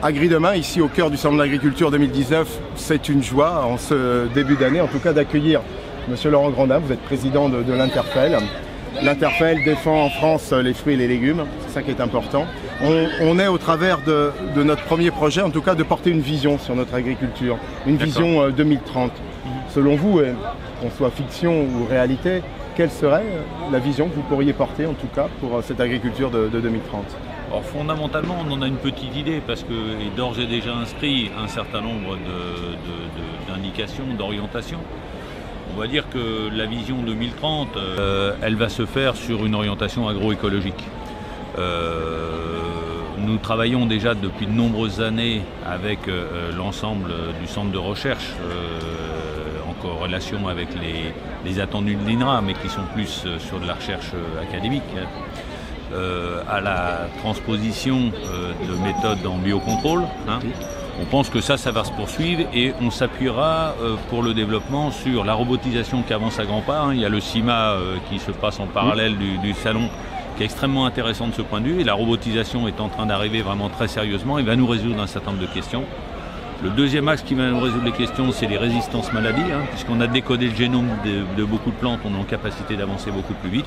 Agri-Demain, ici au cœur du Salon de l'Agriculture 2019, c'est une joie en ce début d'année, en tout cas d'accueillir Monsieur Laurent Grandin. Vous êtes président de l'Interfel. L'Interfel défend en France les fruits et les légumes, c'est ça qui est important. On est au travers de notre premier projet, en tout cas de porter une vision sur notre agriculture, une vision 2030. Selon vous, qu'on soit fiction ou réalité, quelle serait la vision que vous pourriez porter en tout cas pour cette agriculture de 2030 ? Alors fondamentalement, on en a une petite idée parce qu'il est d'ores et déjà inscrit un certain nombre d'indications, d'orientations. On va dire que la vision 2030, elle va se faire sur une orientation agroécologique. Nous travaillons déjà depuis de nombreuses années avec l'ensemble du centre de recherche en corrélation avec les attendus de l'INRA, mais qui sont plus sur de la recherche académique. À la transposition de méthodes en biocontrôle. On pense que ça va se poursuivre et on s'appuiera pour le développement sur la robotisation qui avance à grands pas. Il y a le CIMA qui se passe en parallèle du salon, qui est extrêmement intéressant de ce point de vue. Et la robotisation est en train d'arriver vraiment très sérieusement et va nous résoudre un certain nombre de questions. Le deuxième axe qui va nous résoudre les questions, c'est les résistances maladies. Puisqu'on a décodé le génome de beaucoup de plantes, on est en capacité d'avancer beaucoup plus vite.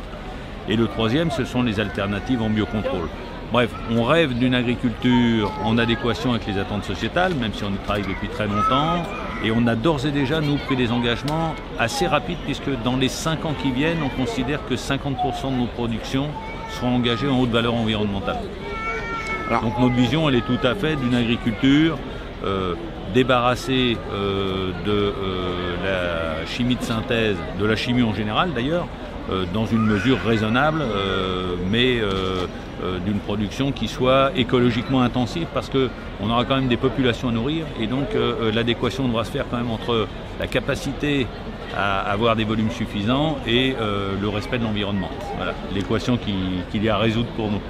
Et le troisième, ce sont les alternatives en biocontrôle. Bref, on rêve d'une agriculture en adéquation avec les attentes sociétales, même si on y travaille depuis très longtemps. Et on a d'ores et déjà, nous, pris des engagements assez rapides, puisque dans les 5 ans qui viennent, on considère que 50% de nos productions seront engagées en haute valeur environnementale. Donc notre vision, elle est tout à fait d'une agriculture débarrassée de la chimie de synthèse, de la chimie en général d'ailleurs, dans une mesure raisonnable, mais d'une production qui soit écologiquement intensive, parce qu'on aura quand même des populations à nourrir, et donc l'adéquation devra se faire quand même entre la capacité à avoir des volumes suffisants et le respect de l'environnement. Voilà l'équation qu'il y a à résoudre pour nous.